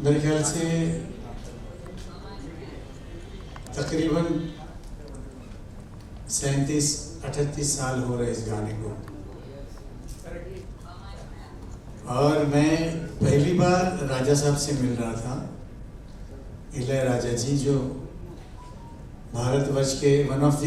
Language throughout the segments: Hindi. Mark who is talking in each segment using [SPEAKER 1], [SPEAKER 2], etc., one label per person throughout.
[SPEAKER 1] मेरे ख्याल से तकरीबन 37-38 साल हो रहे इस गाने को। और मैं पहली बार राजा साहब से मिल रहा था, इलैयाराजा जी, जो भारतवर्ष के one of the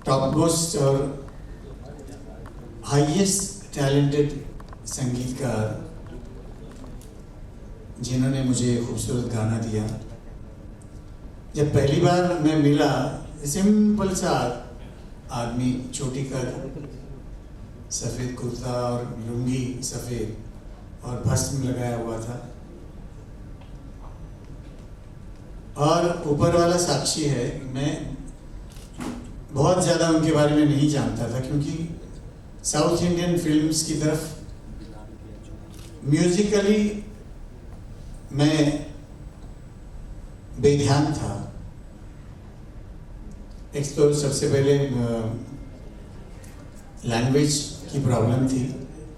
[SPEAKER 1] top most और हाईएस्ट टैलेंटेड संगीतकार, जिन्होंने मुझे खूबसूरत गाना दिया। जब पहली बार मैं मिला, सिंपल सा आदमी, छोटी कद, सफ़ेद कुर्ता और लुंगी सफ़ेद और भस्म लगाया हुआ था, और ऊपर वाला साक्षी है, मैं बहुत ज़्यादा उनके बारे में नहीं जानता था, क्योंकि साउथ इंडियन फिल्म्स की तरफ म्यूजिकली मैं बेध्यान था। एक तो सबसे पहले लैंग्वेज की प्रॉब्लम थी,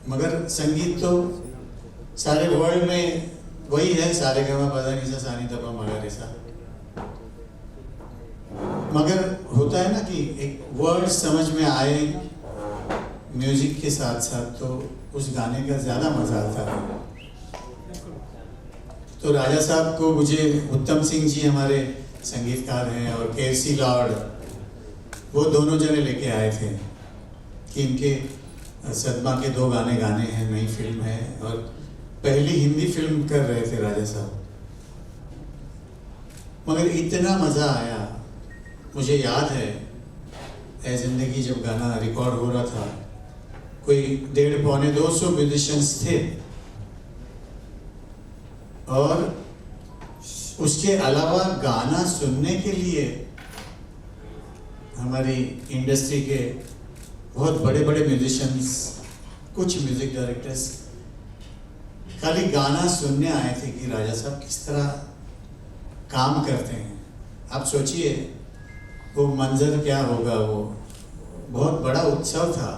[SPEAKER 1] मगर संगीत तो सारे वर्ल्ड में वही है, सारे गमा पदा निसा सानी तपा मगरेसा। मगर होता है ना कि एक वर्ड समझ में आए म्यूजिक के साथ साथ, तो उस गाने का ज़्यादा मज़ा आता है। तो राजा साहब को मुझे उत्तम सिंह जी हमारे संगीतकार हैं और केसी लॉर्ड, वो दोनों जने लेके आए थे कि इनके सदमा के 2 गाने गाने हैं, नई फिल्म है, और पहली हिंदी फिल्म कर रहे थे राजा साहब। मगर इतना मज़ा आया, मुझे याद है ए ज़िंदगी जब गाना रिकॉर्ड हो रहा था, कोई 150-200 म्यूजिशियंस थे, और उसके अलावा गाना सुनने के लिए हमारी इंडस्ट्री के बहुत बड़े बड़े म्यूजिशियंस, कुछ म्यूजिक डायरेक्टर्स खाली गाना सुनने आए थे कि राजा साहब किस तरह काम करते हैं। आप सोचिए वो मंजर क्या होगा। वो बहुत बड़ा उत्सव था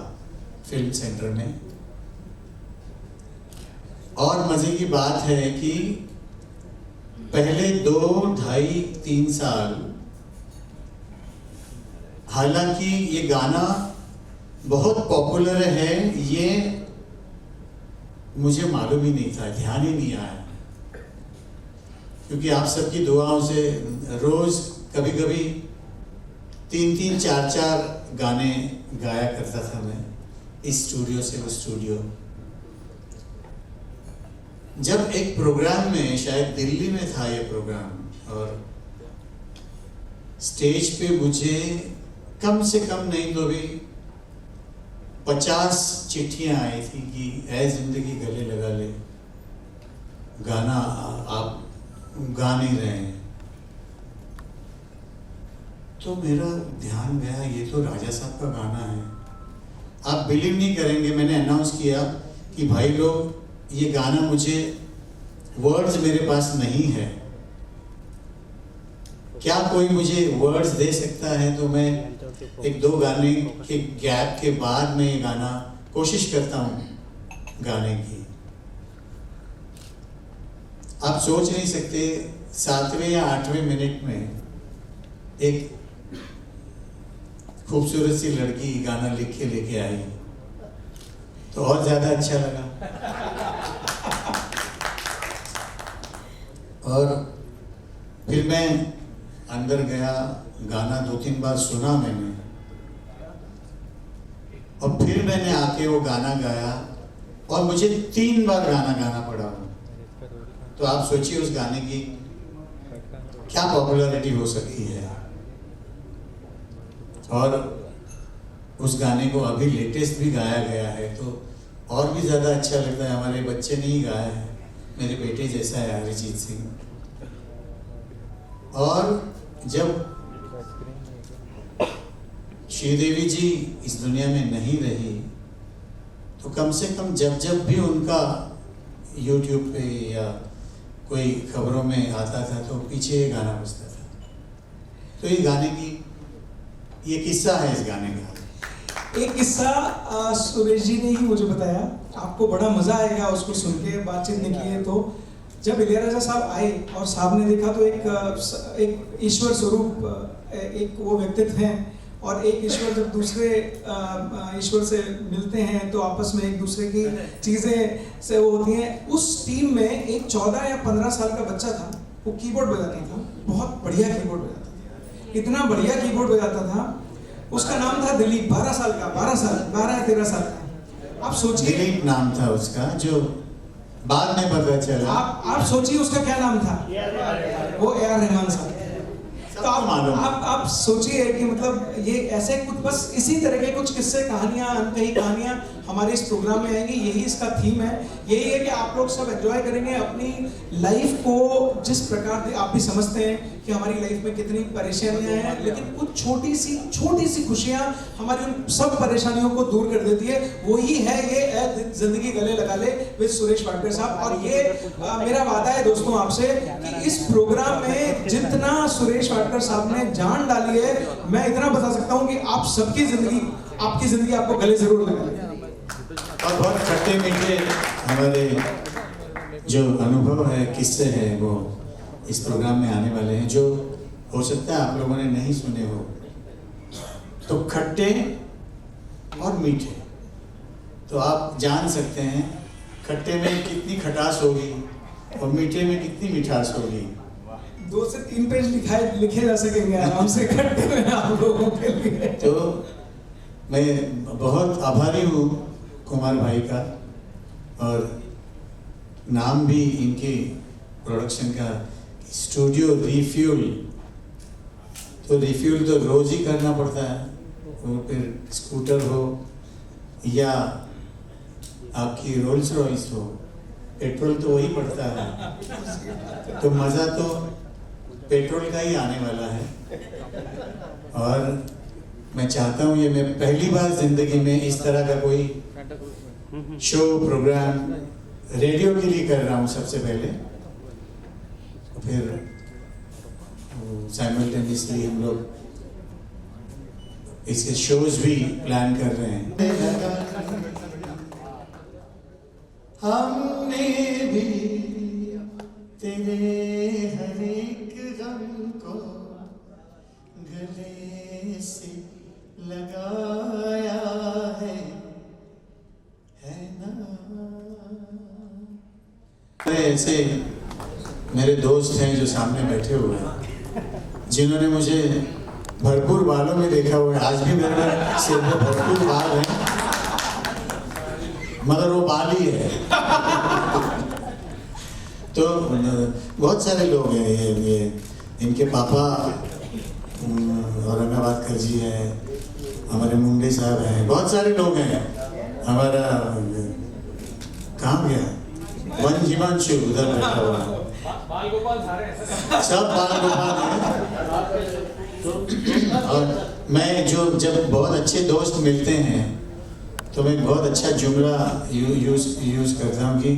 [SPEAKER 1] फिल्म सेंटर में। और मज़े की बात है कि पहले 2, 2.5, 3 साल, हालांकि ये गाना बहुत पॉपुलर है, ये मुझे मालूम ही नहीं था, ध्यान ही नहीं आया, क्योंकि आप सबकी दुआओं से रोज़ कभी कभी 3-3, 4-4 गाने गाया करता था मैं, इस स्टूडियो से वो स्टूडियो। जब एक प्रोग्राम में, शायद दिल्ली में था ये प्रोग्राम, और स्टेज पे मुझे कम से कम नहीं तो भी 50 चिट्ठियां आई थी कि ऐ जिंदगी गले लगा ले, गाना आप गा नहीं रहे हैं। तो मेरा ध्यान गया, ये तो राजा साहब का गाना है। आप बिलीव नहीं करेंगे, मैंने अनाउंस किया कि भाई लोग, ये गाना मुझे, वर्ड्स मेरे पास नहीं है, क्या कोई मुझे वर्ड्स दे सकता है? तो मैं 1-2 गाने के गैप के बाद में ये गाना कोशिश करता हूँ गाने की। आप सोच नहीं सकते, 7वें या 8वें मिनट में एक खूबसूरत सी लड़की गाना लिख के लेके आई, तो और ज़्यादा अच्छा लगा। और फिर मैं अंदर गया, गाना 2-3 बार सुना मैंने, और फिर मैंने आके वो गाना गाया, और मुझे 3 बार गाना गाना पड़ा। तो आप सोचिए उस गाने की क्या पॉपुलैरिटी हो सकती है। और उस गाने को अभी लेटेस्ट भी गाया गया है, तो और भी ज़्यादा अच्छा लगता है। हमारे बच्चे ने ही गाया है, मेरे बेटे जैसा है अरिजीत सिंह। और जब श्रीदेवी जी इस दुनिया में नहीं रही, तो कम से कम जब भी उनका यूट्यूब पे या कोई खबरों में आता था, तो पीछे ये गाना बजता था। तो ये गाने की, ये किस्सा है इस गाने का।
[SPEAKER 2] एक किस्सा सुरेश जी ने ही मुझे बताया, आपको बड़ा मजा आएगा उसको सुन के, बातचीत नहीं की है तो। जब इलैयाराजा साहब आए और साहब ने देखा तो एक ईश्वर स्वरूप एक वो व्यक्तित्व हैं, और एक ईश्वर जब दूसरे ईश्वर से मिलते हैं तो आपस में एक दूसरे की चीज़ें से वो होती हैं। उस टीम में एक 14 या 15 साल का बच्चा था, वो कीबोर्ड बजाता था, बहुत बढ़िया कीबोर्ड बजाता था, इतना बढ़िया कीबोर्ड बजाता था। उसका नाम था दिलीप, 12 साल का, 12 या 13 साल का। आप सोचिए,
[SPEAKER 1] दिलीप नाम था उसका, जो बाद में पता चला।
[SPEAKER 2] आप सोचिए उसका क्या नाम था, वो A.R. रहमान साहब। तो आप सोचिए कि मतलब ये ऐसे कुछ, बस इसी तरह के कुछ किस्से, कहानियां, अनकही कहानियां हमारे इस प्रोग्राम में आएंगी। यही इसका थीम है, यही है कि आप लोग सब एंजॉय करेंगे अपनी लाइफ को, जिस प्रकार आप भी समझते हैं कि हमारी लाइफ में कितनी परेशानियां हैं, लेकिन कुछ छोटी सी खुशियां हमारी उन सब परेशानियों को दूर कर देती है। वही है ये जिंदगी गले लगा ले विद सुरेश वाडकर साहब। और ये मेरा वादा है दोस्तों आपसे कि इस प्रोग्राम में जितना सुरेश वाडकर साहब ने जान डाली है, मैं इतना बता सकता हूं कि आप सबकी जिंदगी, आपकी जिंदगी आपको गले जरूर लगा।
[SPEAKER 1] और बहुत खट्टे मीठे हमारे जो अनुभव है, किस्से हैं, वो इस प्रोग्राम में आने वाले हैं, जो हो सकता है आप लोगों ने नहीं सुने हो। तो खट्टे और मीठे, तो आप जान सकते हैं खट्टे में कितनी खटास होगी और मीठे में कितनी मिठास होगी।
[SPEAKER 2] 2 से 3 पेज लिखे जा सकेंगे आराम से खट्टे में आप लोगों के लिए।
[SPEAKER 1] तो मैं बहुत आभारी हूँ कुमार भाई का, और नाम भी इनके प्रोडक्शन का स्टूडियो रिफ्यूल। तो रिफ्यूल तो रोज ही करना पड़ता है, वो फिर स्कूटर हो या आपकी रोल्स रॉयस हो, पेट्रोल तो वही पड़ता है। तो मज़ा तो पेट्रोल का ही आने वाला है। और मैं चाहता हूँ, ये मैं पहली बार जिंदगी में इस तरह का कोई शो प्रोग्राम रेडियो के लिए कर रहा हूँ सबसे पहले, फिर साइमल्टेनियसली हम लोग इसके शोज भी प्लान कर रहे हैं। हमने भी तेरे हर एक गम को गले से लगाया है ना। ऐसे मेरे दोस्त हैं जो सामने बैठे हुए हैं, जिन्होंने मुझे भरपूर बालों में देखा हुआ है। आज भी मेरे सिर में भरपूर बाल हैं, मगर वो बाल ही है। तो बहुत सारे लोग हैं, ये इनके पापा औरंगाबाद कर जी हैं, हमारे मुंडे साहब हैं, बहुत सारे लोग हैं। हमारा कहाँ गया वन जीवांशु, उधर बैठा हुआ है, सब बाल गोपाल हैं। और मैं जब बहुत अच्छे दोस्त मिलते हैं तो मैं बहुत अच्छा जुमला यूज करता हूँ कि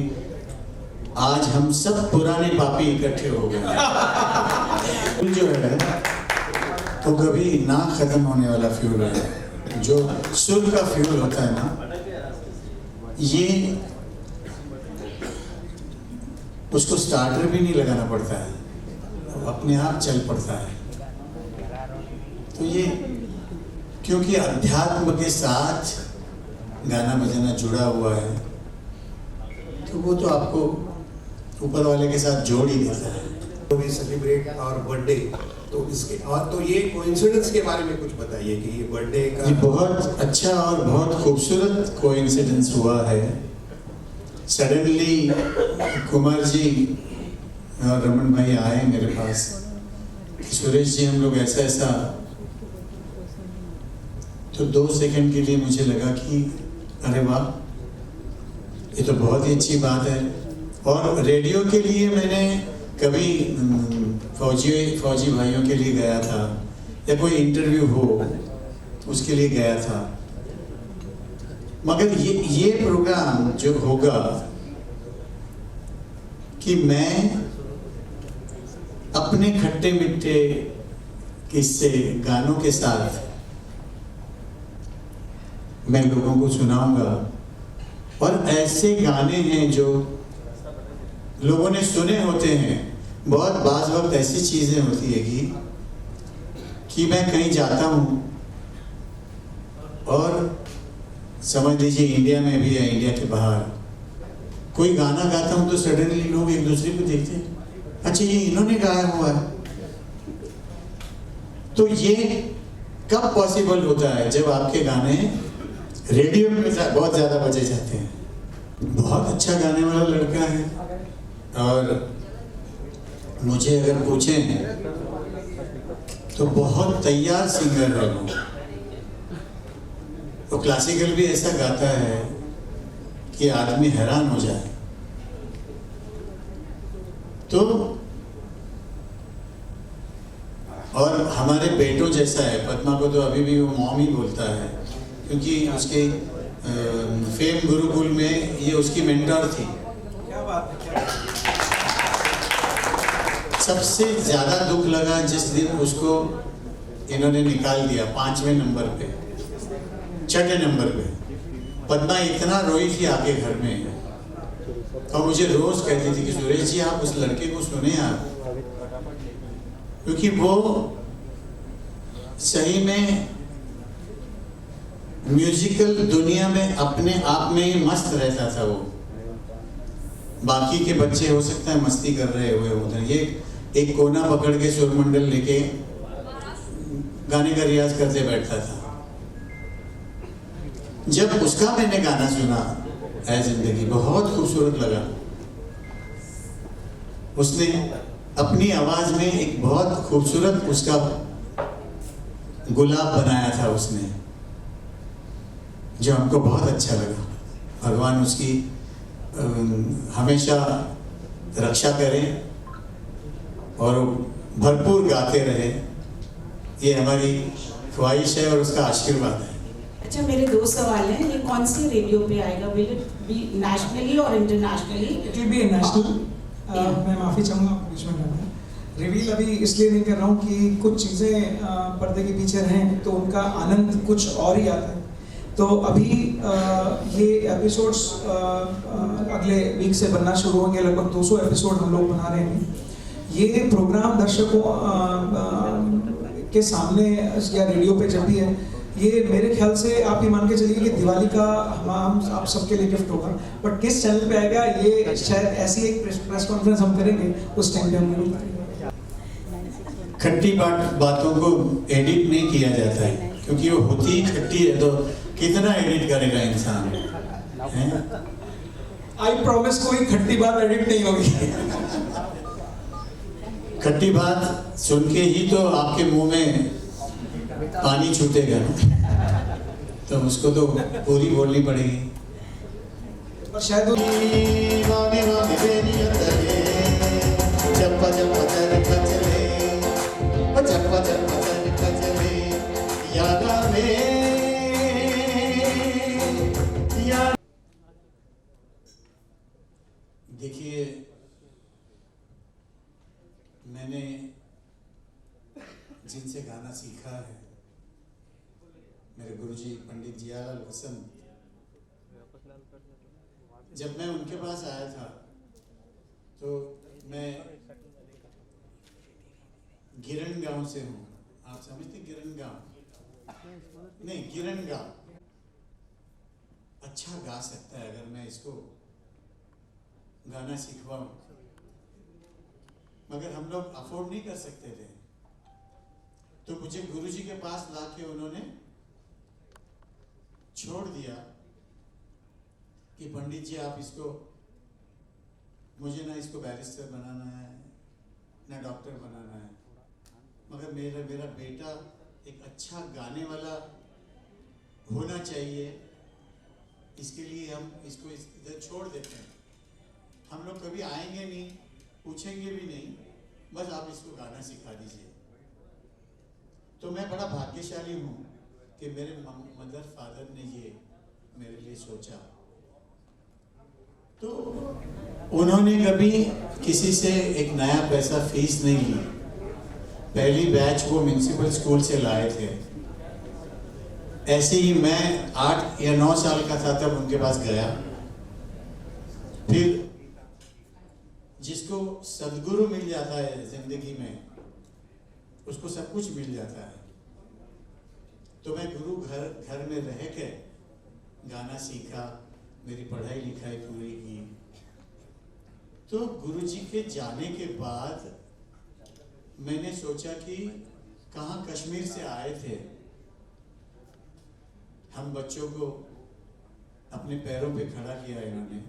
[SPEAKER 1] आज हम सब पुराने पापी इकट्ठे हो गए। जो है तो कभी ना खत्म होने वाला फ्यूल है, जो सुर का फ्यूल होता है ना, ये उसको स्टार्टर भी नहीं लगाना पड़ता है, अपने आप चल पड़ता है। तो ये क्योंकि अध्यात्म के साथ गाना बजाना जुड़ा हुआ है, तो वो तो आपको ऊपर वाले के साथ जोड़ ही देता है।
[SPEAKER 3] तो वी सेलिब्रेट आवर बर्थडे, तो इसके और तो ये कोइंसिडेंस के बारे में कुछ बताइए कि ये बर्थडे का।
[SPEAKER 1] ये बहुत अच्छा और बहुत खूबसूरत कोइंसिडेंस हुआ है। सडनली कुमार जी और रमन भाई आए मेरे पास, सुरेश जी हम लोग ऐसा ऐसा, तो 2 सेकंड के लिए मुझे लगा कि अरे वाह, ये तो बहुत ही अच्छी बात है। और रेडियो के लिए मैंने कभी फौजी भाइयों के लिए गया था, या कोई इंटरव्यू हो तो उसके लिए गया था, मगर ये प्रोग्राम जो होगा कि मैं अपने खट्टे मीठे किस्से गानों के साथ मैं लोगों को सुनाऊंगा। और ऐसे गाने हैं जो लोगों ने सुने होते हैं। बहुत बाज़ वक्त ऐसी चीज़ें होती है कि मैं कहीं जाता हूँ और समझ लीजिए इंडिया में भी या इंडिया के बाहर कोई गाना गाता हूँ तो सडनली लोग एक दूसरे को देखते हैं, अच्छा ये इन्होंने गाया हुआ है। तो ये कब पॉसिबल होता है? जब आपके गाने रेडियो में बहुत ज़्यादा बजे जाते हैं। बहुत अच्छा गाने वाला लड़का है, और मुझे अगर पूछें तो बहुत तैयार सिंगर है वो। तो क्लासिकल भी ऐसा गाता है कि आदमी हैरान हो जाए। तो और हमारे बेटों जैसा है, पद्मा को तो अभी भी वो मॉम ही बोलता है, क्योंकि उसके फेम गुरुकुल में ये उसकी मेंटर थी।
[SPEAKER 2] क्या बात है, क्या बात है।
[SPEAKER 1] सबसे ज़्यादा दुख लगा जिस दिन उसको इन्होंने निकाल दिया 5वें नंबर पे, 6ठे नंबर पे। पद्मा इतना रोई थी आके घर में, और मुझे रोज कहती थी कि सुरेश जी आप उस लड़के को सुने आप, क्योंकि वो सही में म्यूजिकल दुनिया में अपने आप में ही मस्त रहता था। वो बाकी के बच्चे हो सकता है मस्ती कर रहे हुए उधर, ये एक कोना पकड़ के सुरमंडल लेके गाने का रियाज करते बैठता था। जब उसका मैंने गाना सुना ऐ जिंदगी, बहुत खूबसूरत लगा। उसने अपनी आवाज में एक बहुत खूबसूरत उसका गुलाब बनाया था उसने, जो हमको बहुत अच्छा लगा। भगवान उसकी हमेशा रक्षा करें और भरपूर गाते रहे, ये हमारी ख्वाहिश है और उसका आशीर्वाद है।
[SPEAKER 4] अच्छा, मेरे 2 सवाल हैं। ये कौन से रेडियो पे आएगा? विल इट बी नेशनली और internationally?
[SPEAKER 2] It will be national. मैं माफ़ी चाहूँगा आपको बीच में रहना। रिवील अभी इसलिए नहीं कर रहा हूँ कि कुछ चीज़ें पर्दे के पीछे रहें तो उनका आनंद कुछ और ही आता है। तो अभी ये एपिसोड्स अगले वीक से बनना शुरू होंगे। लगभग 200 एपिसोड हम लोग बना रहे हैं। ये प्रोग्राम दर्शकों के सामने या रेडियो पे जब भी है, ये मेरे ख्याल से आप ये मान के चलिए कि दिवाली का हम आप सबके लिए गिफ्ट होगा। बट किस चैनल पे आएगा ये शायद ऐसी एक प्रेस कॉन्फ्रेंस हम करेंगे, उस टाइम पे हम लोग बताएंगे।
[SPEAKER 1] खट्टी बातों को एडिट नहीं किया जाता है, क्योंकि वो होती ही खट्टी है, तो कितना एडिट करेगा इंसान?
[SPEAKER 2] आई प्रॉमिस कोई खट्टी बात एडिट नहीं होगी।
[SPEAKER 1] खट्टी बात सुन के ही तो आपके मुंह में पानी छूटेगा ना, तो उसको तो पूरी बोलनी पड़ेगी।
[SPEAKER 2] और शायद
[SPEAKER 1] देखिए, मैंने जिनसे गाना सीखा है, मेरे गुरुजी पंडित जियालाल वसंत, जब मैं उनके पास आया था तो मैं गिरण गांव से हूँ। आप समझते गिरण गांव? नहीं, गिरण गांव अच्छा गा सकता है अगर मैं इसको गाना सीखवाऊं, मगर हम लोग अफोर्ड नहीं कर सकते थे। तो मुझे गुरुजी के पास लाके उन्होंने छोड़ दिया कि पंडित जी आप इसको, मुझे ना इसको बैरिस्टर बनाना है ना डॉक्टर बनाना है, मगर मेरा बेटा एक अच्छा गाने वाला होना चाहिए, इसके लिए हम इसको इधर छोड़ देते हैं। हम लोग कभी आएंगे नहीं, पूछेंगे भी नहीं, बस आप इसको गाना सिखा दीजिए। तो मैं बड़ा भाग्यशाली हूँ कि मेरे मदर फादर ने ये मेरे लिए सोचा। तो उन्होंने कभी किसी से एक नया पैसा फीस नहीं ली। पहली बैच वो म्यूनसिपल स्कूल से लाए थे। ऐसे ही मैं 8 या 9 साल का था तब उनके पास गया। फिर जिसको सदगुरु मिल जाता है जिंदगी में, उसको सब कुछ मिल जाता है। तो मैं गुरु घर में रह के गाना सीखा, मेरी पढ़ाई लिखाई पूरी की। तो गुरुजी के जाने के बाद मैंने सोचा कि कहाँ कश्मीर से आए थे हम, बच्चों को अपने पैरों पे खड़ा किया इन्होंने।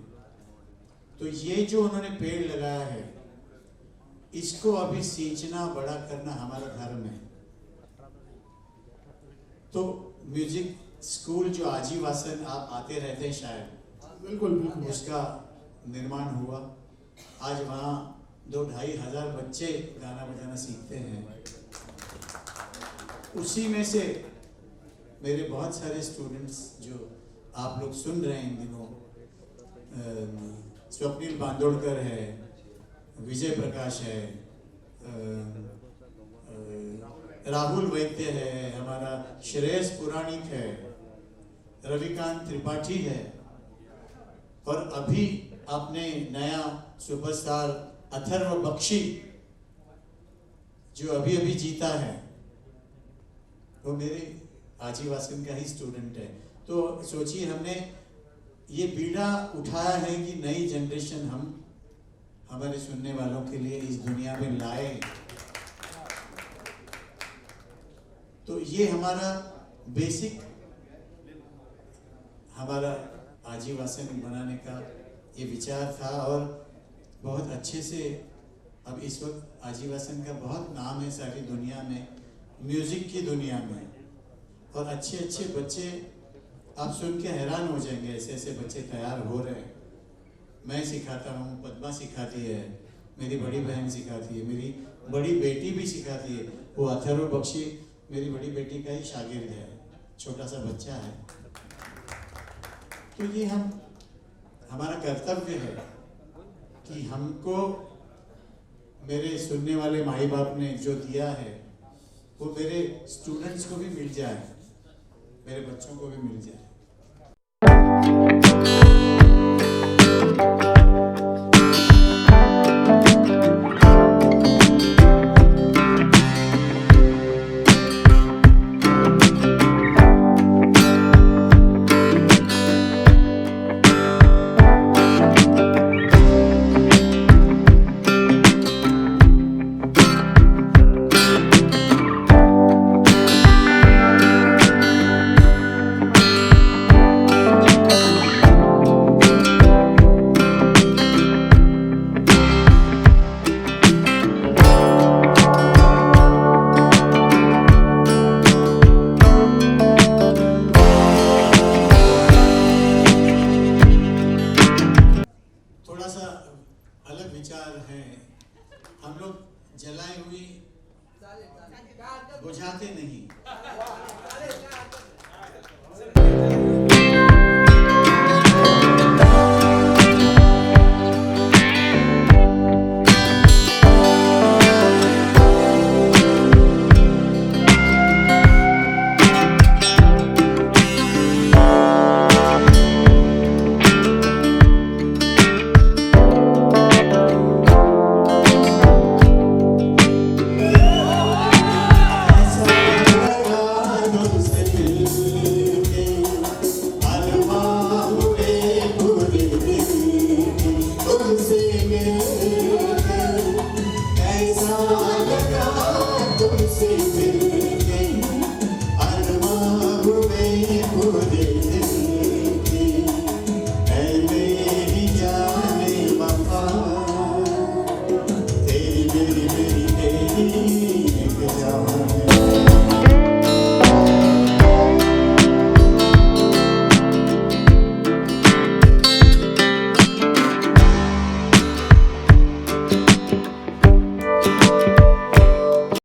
[SPEAKER 1] तो ये जो उन्होंने पेड़ लगाया है, इसको अभी सींचना, बड़ा करना हमारा धर्म है। तो म्यूजिक स्कूल जो आजीवासन आप आते रहते हैं शायद,
[SPEAKER 3] बिल्कुल बिल्कुल,
[SPEAKER 1] उसका निर्माण हुआ। आज वहाँ 2-2.5 हजार बच्चे गाना बजाना सीखते हैं। उसी में से मेरे बहुत सारे स्टूडेंट्स जो आप लोग सुन रहे हैं इन दिनों, स्वप्निल बांदोड़कर है, विजय प्रकाश है, राहुल वैद्य है, हमारा श्रेयस पुराणिक है, रविकांत त्रिपाठी है, और अभी आपने नया सुपरस्टार अथर्व बख्शी जो अभी अभी जीता है, वो मेरे आजीवासन का ही स्टूडेंट है। तो सोचिए हमने ये बीड़ा उठाया है कि नई जनरेशन हम हमारे सुनने वालों के लिए इस दुनिया में लाए। तो ये हमारा बेसिक, हमारा आजीवासन बनाने का ये विचार था। और बहुत अच्छे से अब इस वक्त आजीवासन का बहुत नाम है सारी दुनिया में, म्यूजिक की दुनिया में। और अच्छे अच्छे बच्चे आप सुन के हैरान हो जाएंगे, ऐसे ऐसे बच्चे तैयार हो रहे हैं। मैं सिखाता हूँ, पद्मा सिखाती है, मेरी बड़ी बहन सिखाती है, मेरी बड़ी बेटी भी सिखाती है। वो अथर्व बख्शी मेरी बड़ी बेटी का ही शागिर्द है, छोटा सा बच्चा है। तो ये हमारा कर्तव्य है कि हमको मेरे सुनने वाले माई बाप ने जो दिया है वो मेरे स्टूडेंट्स को भी मिल जाए, मेरे बच्चों को भी मिल जाए। अलग विचार है, हम लोग जलाए हुई बुझाते नहीं।